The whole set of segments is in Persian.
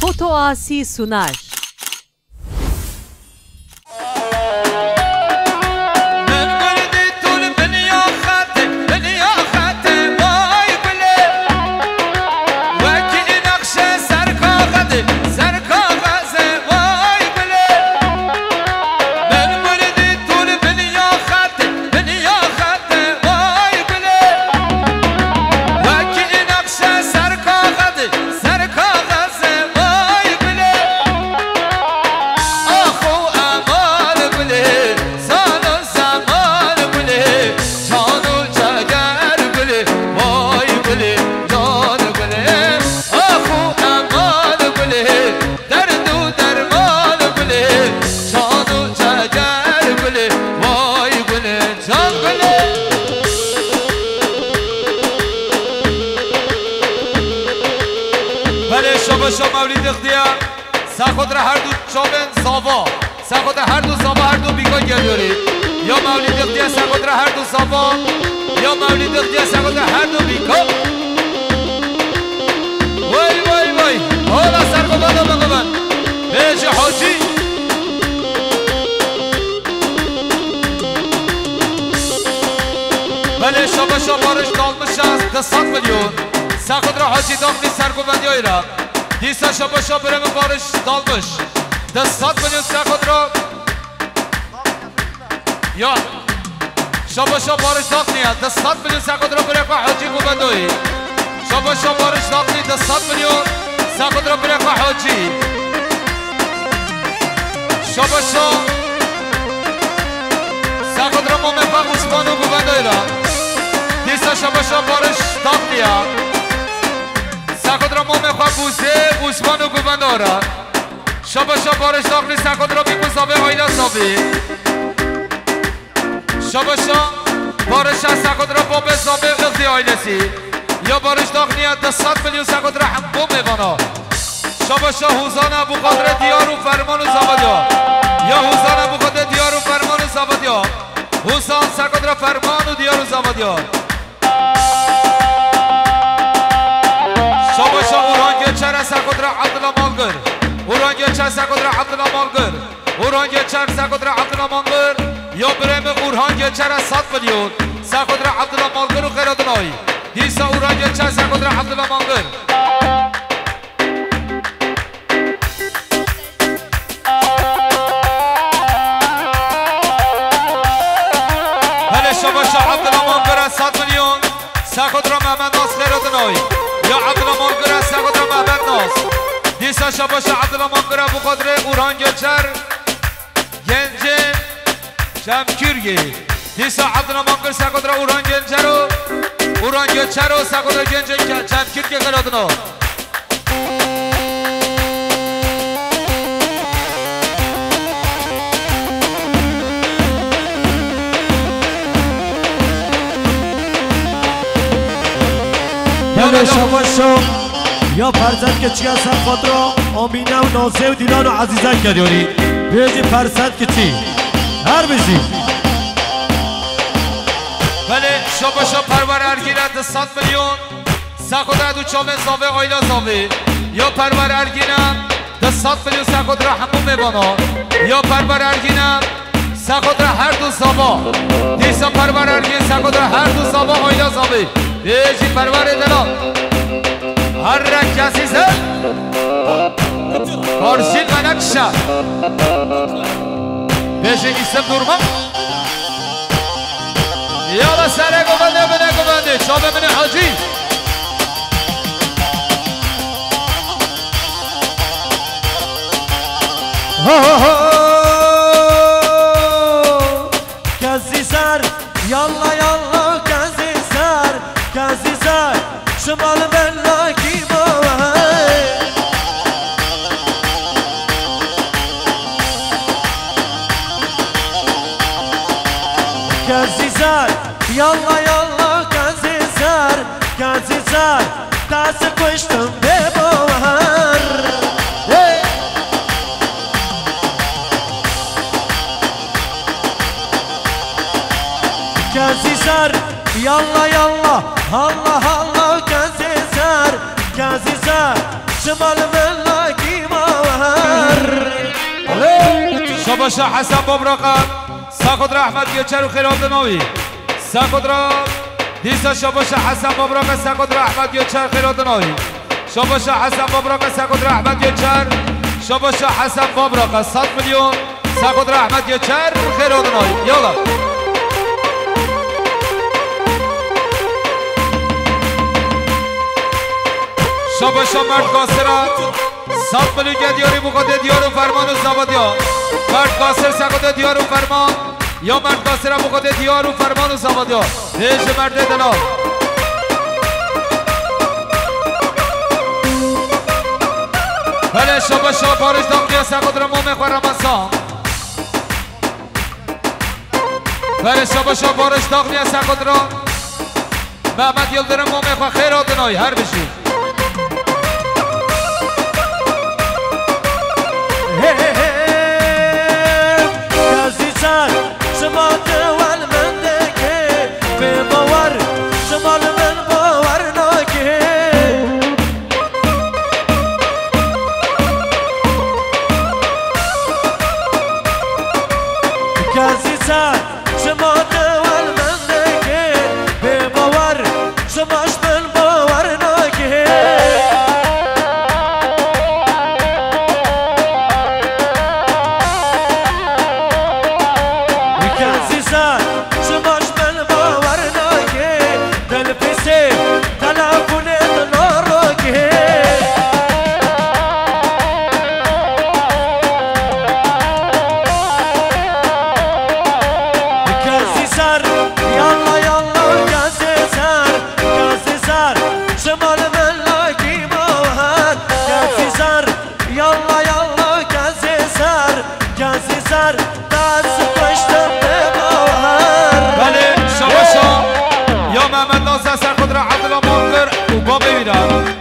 Foto Asi sunar. مولید اختیار سخود را هر دو چابن زاوا سخود هر دو زاوا هر دو بیگاه گردورید یا مولید اختیار سخود را هر دو زاوا یا مولید اختیار سخود را هر دو بیگاه وای وای وای حالا سرقبان رو بقبان بیش حاجی ولی شما شمارش دالمش است 200 میلیون سخود را حاجی داخلی سرقبندی های را دیسا شبا برم بارش دالبش 200 میلیون سخود را یا شبا بارش داخل نیاد 200 میلیون سخود را برای حاجی گوبندوی شبا بارش داخلی 200 میلیون سخود را برای حاجی شبا سخود را ممفق عثمانو گوبندوی را دیسا شبا بارش داخل نیاد سخود را مام خواه بوزه عثمان و گوبندارا شبا بارش داخلی سخود را بیمون صابه آیده صابه شبا بارش از سخود را بوم صابه اقتی آیده سی یا بارش داخلی 200 میلیون سخود را هم بوم میبانا شبا حوزان ابو قادر دیار و فرمان و زابدیا یا حوزان ابو قادر دیار و فرمان و زابدیا حوزان سخود را فرمان و دیار و زابدیا شما اورانگه چرا سخود را عبدالله مالگر اورانگه چرا سخود را عبدالله مالگر اورانگه چرا سخود را عبدالله مالگر یا بریم اورانگه چرا 100 میلیون سخود را عبدالله مالگر و خیرات نایی دیسا اورانگه چرا سخود را عبدالله مالگر بله شما عبدالله مالگر 100 میلیون سخود را محمد ناس خیرات نایی یا عبدالله مالگر سخود را محمد ناس دیسا شباش عبدالله مالگر ابو قادر اورانگچر گنج شمکیرگی دیسا عبدالله مالگر سخود را اورانگچر و سخود را گنج شمکیرگی خیراتنا یعنی شما یا فرزند که چی هستن خود را آمینه و نازه و دیلان و عزیزان کردیونی بیجی فرزند که چی هر بیجی ولی شما پرور ارگیرد 200 میلیون سخود را دو چامن زاوه آیلا زاوه یا پرور ارگیرم 200 میلیون سخود را همون میبانا یا پرور ارگیرم سخود را هر دو زاوا دیسا پرور ارگیر سخود را هر دو زاوا آیلا زاوه بیجی پرور دلال هر کسی زد کارشین منکشه بیجی اسم دورمان یالا سره گوبنده بنه گوبنده چابه بنه حاجی کسی سر یالا یالا کسی سر شمال بلا کی باوی کسی سر یالا یالا کسی سر دست کشتم به باور کسی سر یالا یالا الله الله کسی سر شمال بلا لاکی ماور شاباشا حسن بابراقا ساقد رحمت گیچر و خیرات ناوی ساقد را دیسا شاباشا حسن بابراقا ساقد رحمت گیچر خیرات ناوی شاباشا حسن بابراقا ساقد رحمت گیچر شاباشا حسن بابراقا 100 میلیون ساقد رحمت گیچر خیرات ناوی یالا شاباشا مرد قاسرات 100 میلیون دیاری بخواد دیار و فرمان و زبادیا مرد قاسر ساقد دیار و فرمان یا مرد قاسر بخواد دیار و فرمان و زبادیا هیچ مرد دلال بله شاباشا بارش داقیا ساقد را مومه خورمانسان بله شاباشا بارش داقیا ساقد را محمد یلدرم مومه خور خیرات نای هر بشی کسی چند شما دول من دکه به باور شمال من باور ناکه کسی چند شما دول من دکه به باور شماش من باور ناکه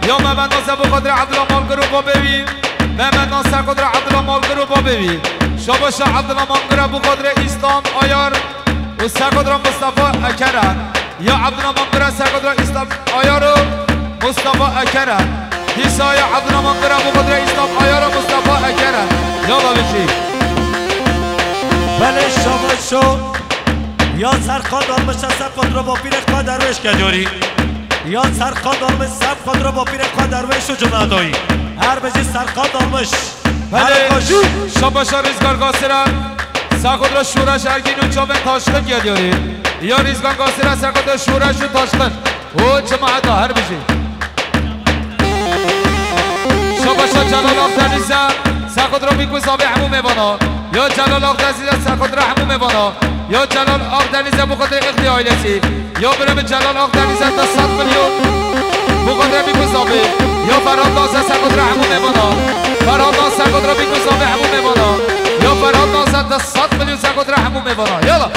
یا محمد ناصر بخاطر عبدالله مالگر رو با ببین محمد ناصر قدر عبدالله مالگر رو با ببین شاباشا عبدالله مالگر بخاطر اسلام آیار و سرقدر مصطفی اکرن یا عبدالله مالگر سرقدر اسلام آیار و مصطفی اکرن دیسا یا عبدالله مالگر بخاطر اسلام آیار و مصطفی اکرن یالا بشی بله شاباشا یا سرخاد آرمش سرقدر رو با پیرخ درویش کجوری یا سرخاد آرمش سرخاد رو با پیرخ درویش و جمعدایی هر بجی سرخاد آرمش بله شاباشا ریزگار قاسرم سرخاد را شورش ارگین و چاون تاشقن گلیاری یا ریزگار قاسرم سرخاد را شورش و تاشقن و جمعدا هر بجی شاباشا جلال آفتریزه سرخاد را بیکو زابه همون میبانا یا جلال آفتریزه سرخاد را همون میبانا یا جلال آفتریزه بخاطر اقلی آیلتی یا برم جلال آفتریزه تا 100 میلیون بخاطر بیکو زابه یا فراد ناصر سرخاد را همون میبانا فراد ناصر سرخاد را بیکو زابه همون میبانا یا فراد ناصر تا 100 میلیون سرخاد را همون میبانا یالا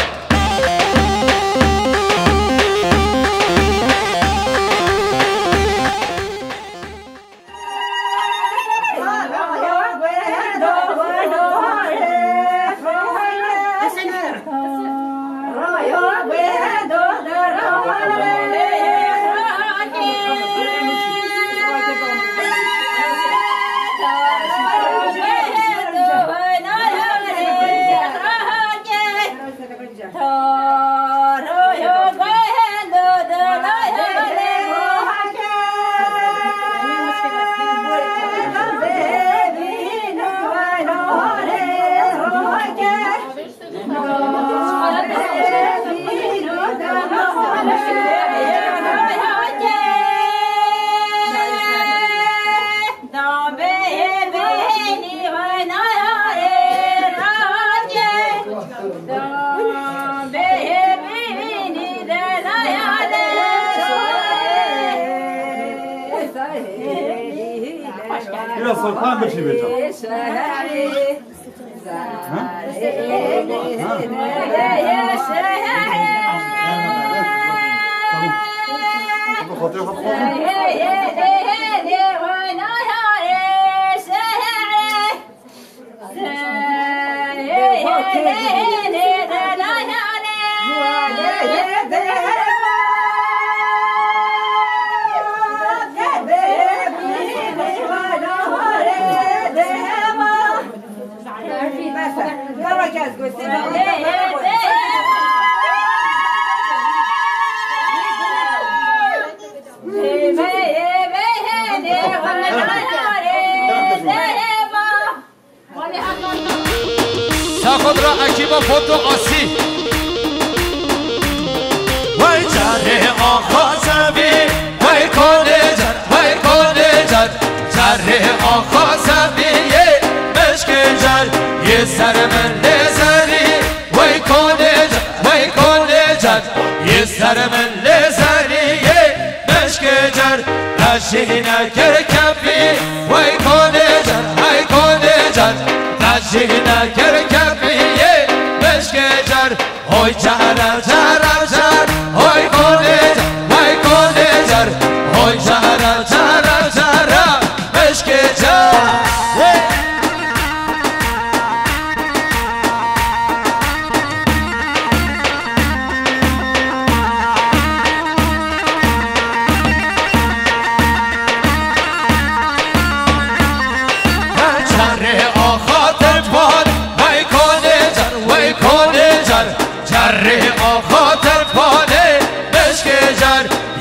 Biraz sorkan bir şey vereceğim. با فوتو آسی وای جره آقا زمین وای کنه جر وای کنه جر جره آقا زمین مشک جر یه سر من لزری وای کنه جر وای کنه جر یه سر من لزری مشک جر نشی نکر کفی وای کنه جر وای کنه جر نشی نکر کفی مشک جر وای جر جر جر وای کنه جر وای کنه جر وای جر جر جر مشک جر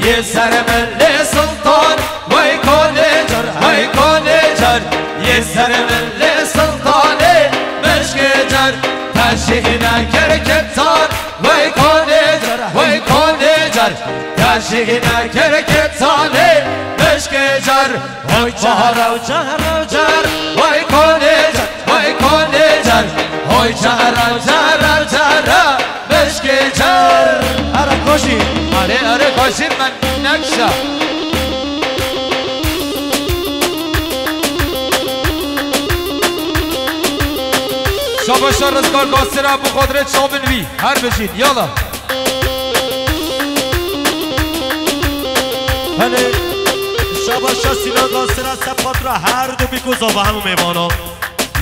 یه سر مل سلطان وای کنه جر وای کنه جر یه سر مل سلطانه مشک جر تشیه نکر کتان وای کنه جر وای کنه جر تشیه نکر کتانه مشک جر وای جر و جر و جر وای کنه جر وای کنه جر وای جر و جر و جر مشک جر اره کشی آره کاشیم من نکشم شاباشا رزگار قاسر ابو قدرت شامنوی هر بشید یالا بله شاباشا سینا قاسر از سپات را هر دو بیگوزا و همون میمانا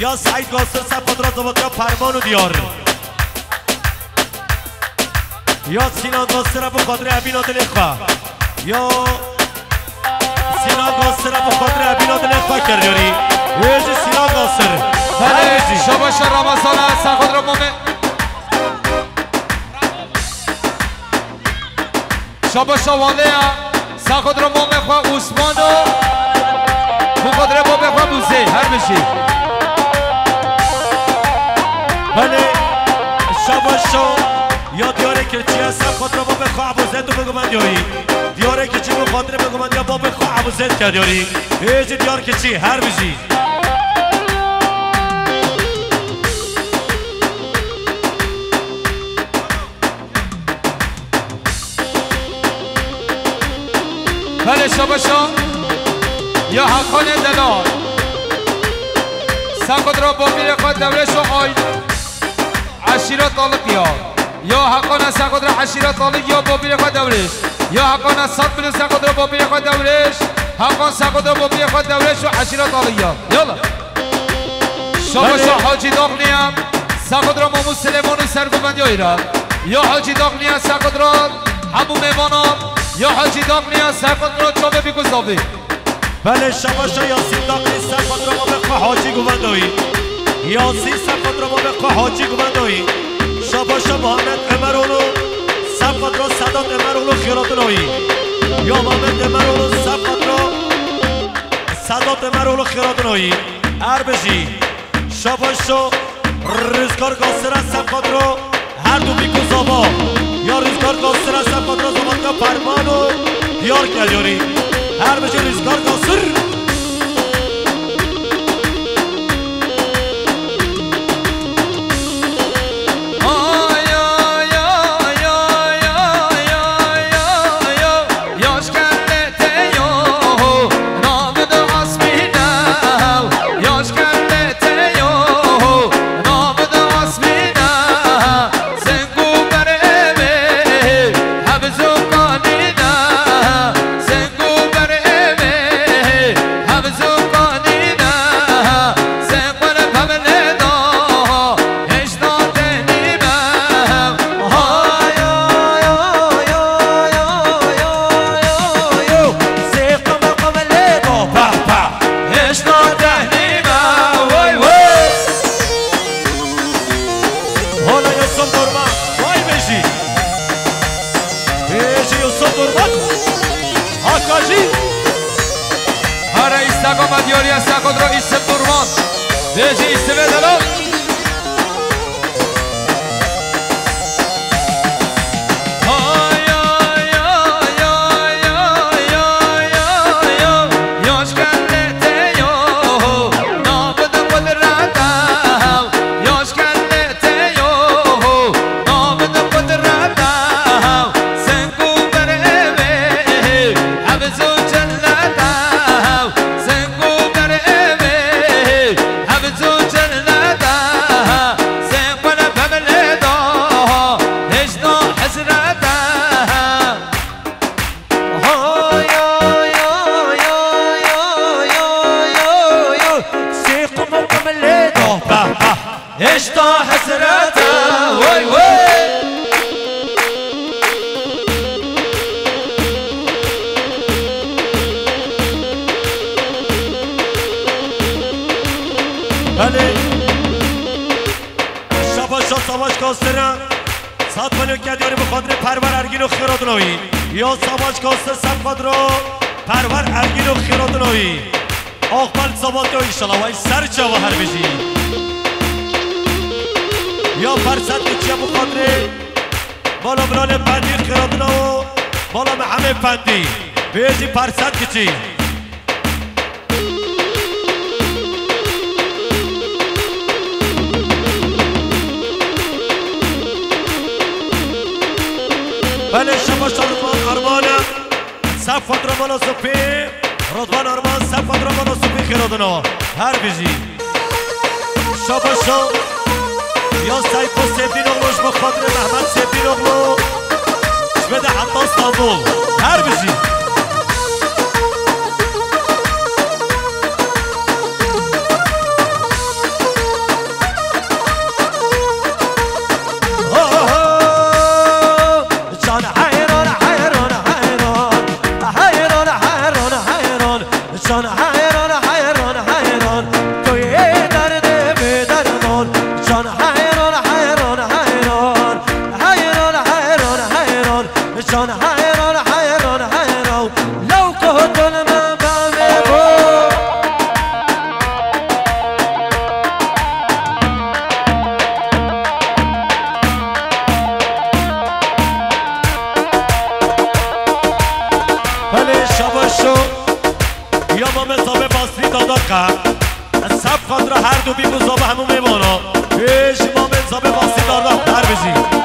یا سعید قاسر سپات را زباد یا پرمان و دیار یا سینا قاسر ابو قدر ابینات الاخوه یا سینا قاسر ابو قدر ابینات الاخوه کردیاری ایجی سینا قاسر بله شاباشا رمضان سخد را مومن شاباشا واله سخد را مومن خواه عثمانو بو قدر بابه خواه بوزه هر بشی بله شاباشا یا دیاره که چی هستم خود را با بخواه عبوزت رو بگو من دیاری دیاره که چی رو خاطر بگو من یا با بخواه عبوزت کرد دیاری ایجی دیار که چی هر بزی بله شاباشا یا حقان دلال سخد را با میر خود دورش و آی عشیرات طالق یا حقان از سخد را عشیرات طالق یا با میر خود دورش یا حقان از صد بلو سخد را با میر خود دورش حقان سخد را با میر خود دورش و عشیرات طالق یالا شاباشا حاجی داغنیم سخد را مامو سلیمان و سرگوبندی آیرد یا حاجی داغنیم سخد را همو میمانم یا حاجی داغنیم سخد را چابه بیگذابه بله شباشا یاسین داغنی سخد را ما بخواه حاجی گوندایی یاسین سخد را ما بخواه حاجی گوندایی شباشا محمد امرونو سخد را صدات امرونو خیراتنایی یا محمد امرونو سخد را صدات امرونو خیراتنایی اربجی شباشا رزگار قاسر از سخد را هر دو بیگذابا یا رزگار قاسر از سخد را زمان که فرمانو دیار کردیاری هر بجه رزگار قاسر دیاری از سخد را ایسم درمان دیجی ایسم دلال اشتا حسرته وای وای بله شباشا سواش کاسترم سات ملیون کدیاری بخاطر پرور ارگین و خیرادنوی یا سواش کاستر سب خاطر پرور ارگین و خیرادنوی آقبال سوات یا ایشالا وای سر چاوا هر بشی یا فرصت کچیه بخاطر بالا برال پندی خیرادنو بالا محمد پندی بیجی فرصت کچی بله شباش رضوان آرمانم سب خاطر مالا سپی رضوان آرمان سب خاطر مالا سپی خیرادنو هر بشی شباشا یا سیف و سیفدین اغلوش بخاطر محمد سیفدین اغلو بده حتی استانبول هر بشی سب خاطر هر دو بیم زابه همون میمانا پیش ما من زابه واسی داردم هر بزی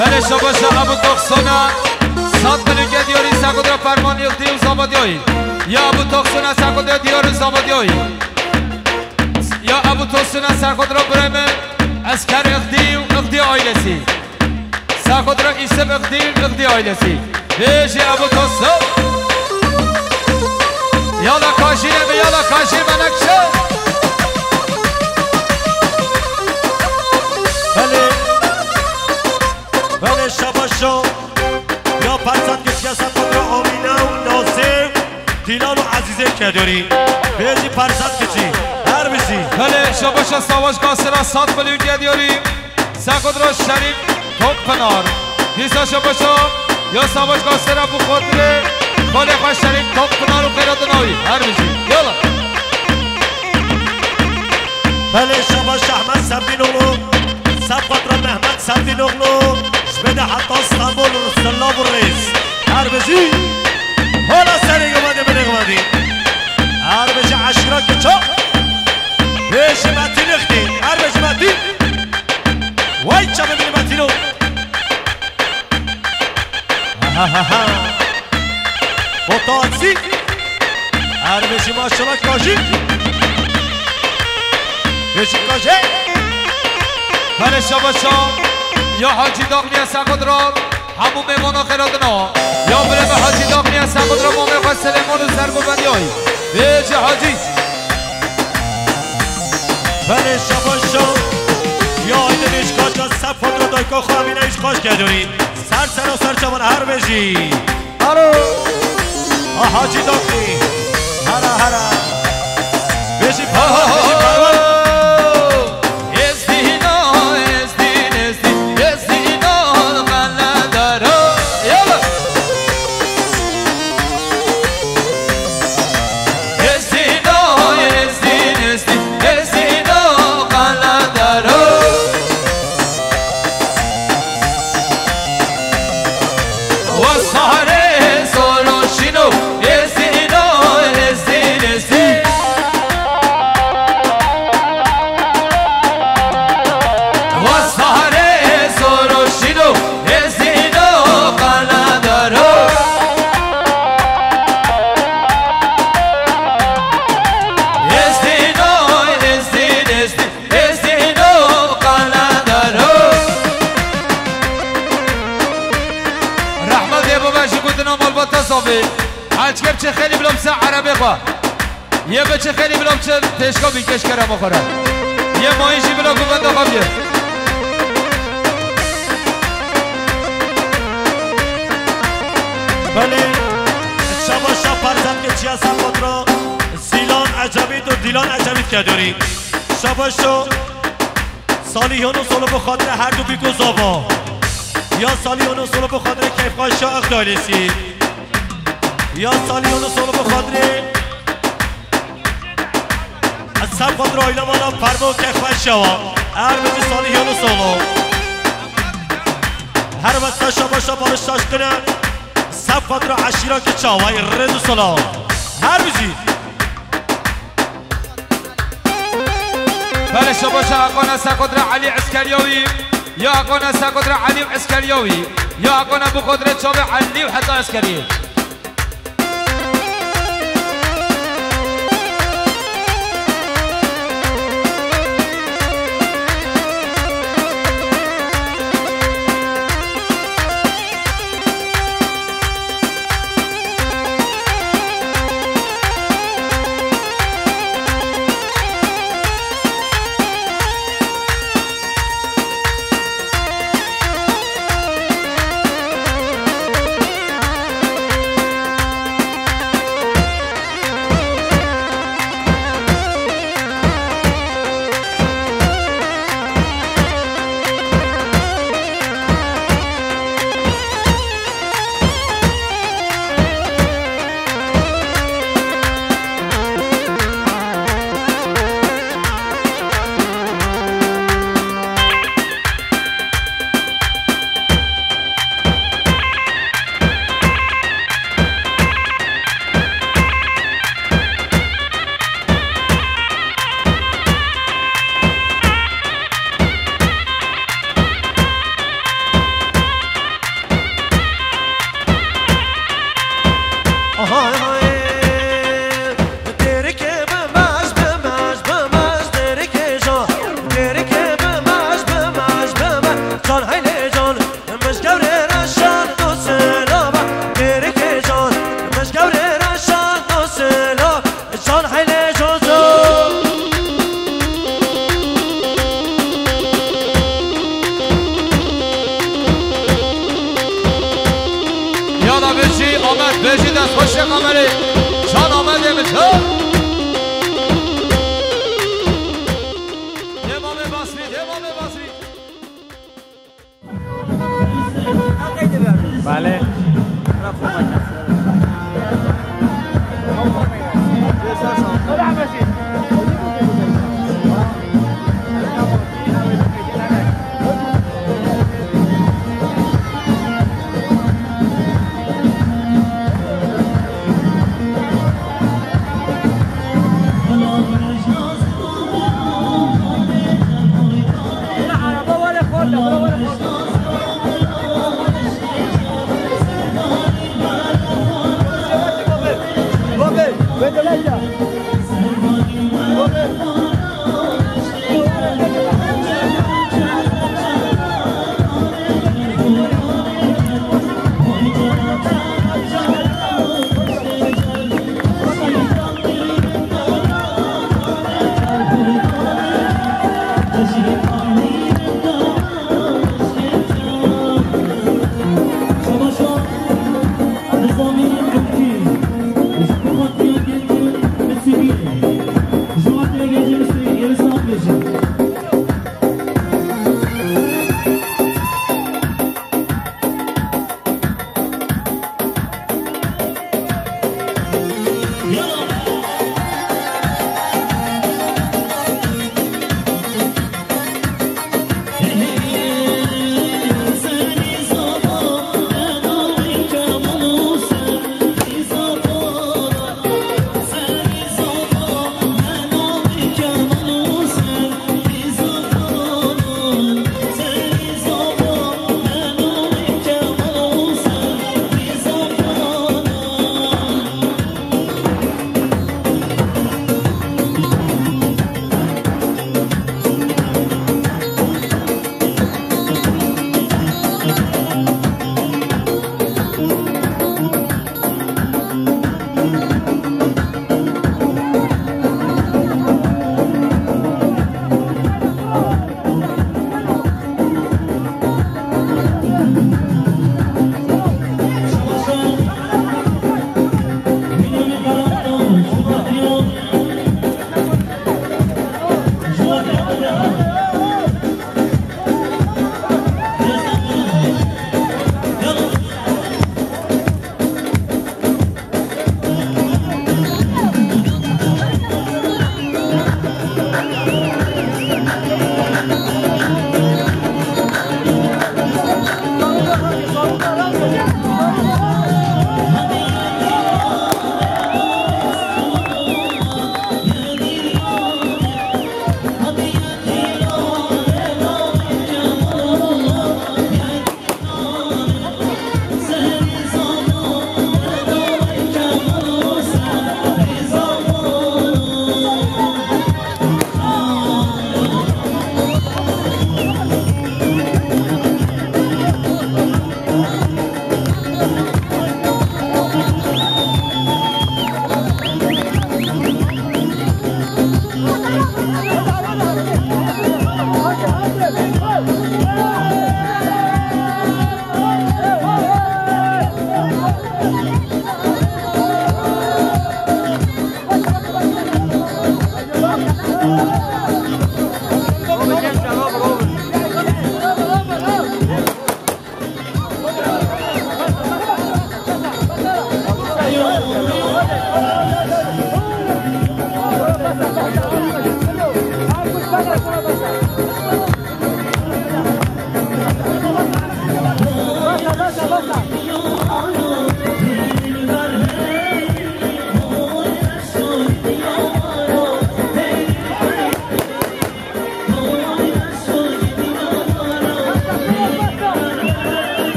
بله شباشا ابو تقسونا سات ملوگه دیاری ساکودرا فرمانی اقدیو زامادیایی یا ابو تقسونا ساکودرا دیار زامادیایی یا ابو تقسونا ساکودرا برایمه اسکر اقدیو آیلسی ساکودرا ایسم اقدیو آیلسی بیشی ابو تقسو یالا کاشیره یالا کاشیر منکشو بله شباشو یا پرسد کسی از خود را آمینه و ناصر دیلان و عزیزه که داری بیجی پرسد کسی هر بسی بله شباشا سواش کاسرا 7 میلیون گدیاری ساکود را شریف توپ پنار دیسا شباشا یا سواش کاسرا بو خاطر خالی خواه شریف توپ پنار و خیرات ناوی هر بسی یالا بله شباش احمد سبدین اغلو سب خاطر محمد سبدین اغلو بده حتی استانبول و رسالله و رئیس هر بزی حالا سری گمانده بده گماندی هر بزی عشقا که چا بیش متین اختی هر بزی متین وای چا ببینی متینو بطاعتی هر بزی ماشالله کاشی بزی کاشی بله شباشا یا حاجی داغنی از ساکودرا همون میمانا خیرادنا یا بره به حاجی داغنی از ساکودرا ما میخواه سلیمان و سرگوبندی هایی بیجه حاجی بله شباشا یا آیده نیشکا جا سب خود را دایکا خواهمینه ایش خواش کردونی سر و سر چمان هر بجی هلو حاجی داغنی هلا بجی پرور Daro زاوی حج کرد چه خیلی بلوم سه عربی خواه یه بچه خیلی بلوم چه تشکا بیکش کرم بخوره یه ماهیشی بلوم ببند آقا بیه بله شباشا فرزند که چی هستم خود را زیلان عجبید و دیلان عجبید که داری شباشو سالیون و سولو بخاطر هر دو بیگو زابا یا سالیون و سولو بخاطر کیفقای شاق داریسی یا سالیون و سولو بخاطر از سب خاطر آیلا مالا فرما و کیفقای شوا هر بجی سالیون و سولو هر وستا شباشا بارش تاش کنه سب خاطر عشیرا که چاوای رد و سلام هر بجی بله شباشا اقانا سقدر علی عسکریوی یا اقانا سقدر علی عسکریوی یا اقانا بقدر چاو علی و حتی عسکری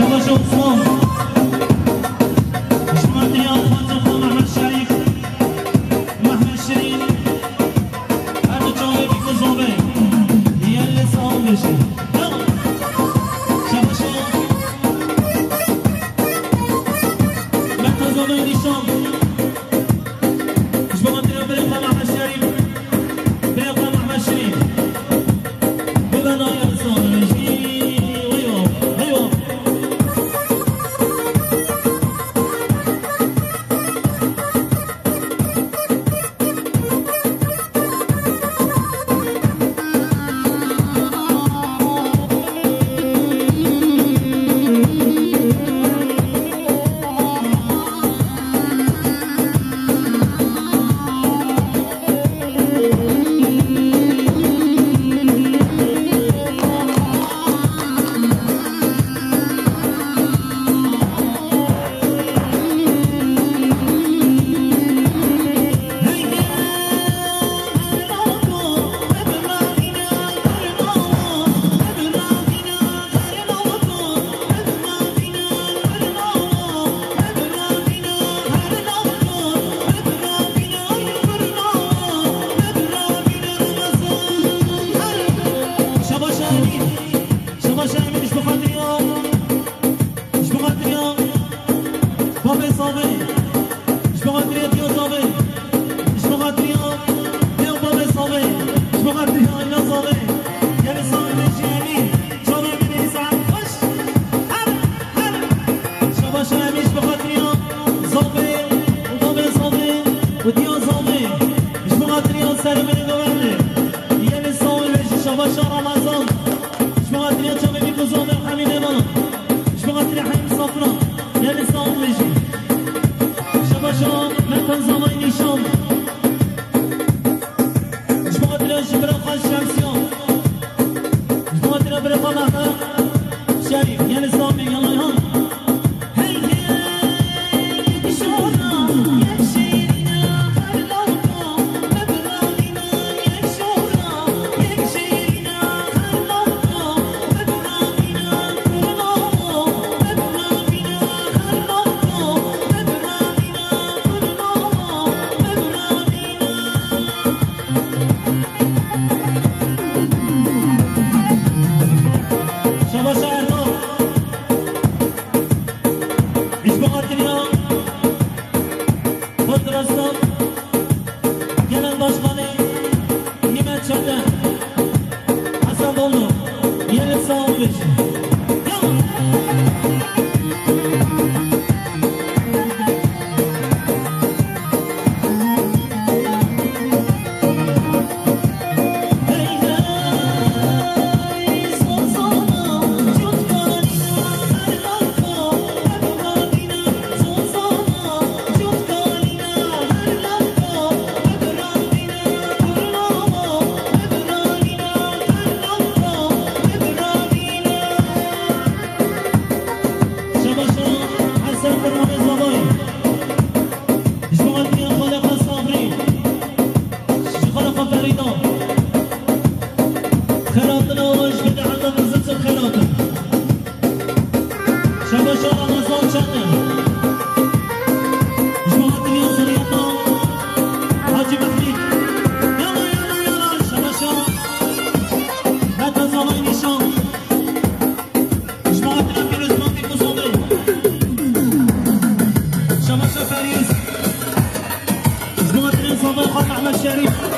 Shabbat shalom. شريف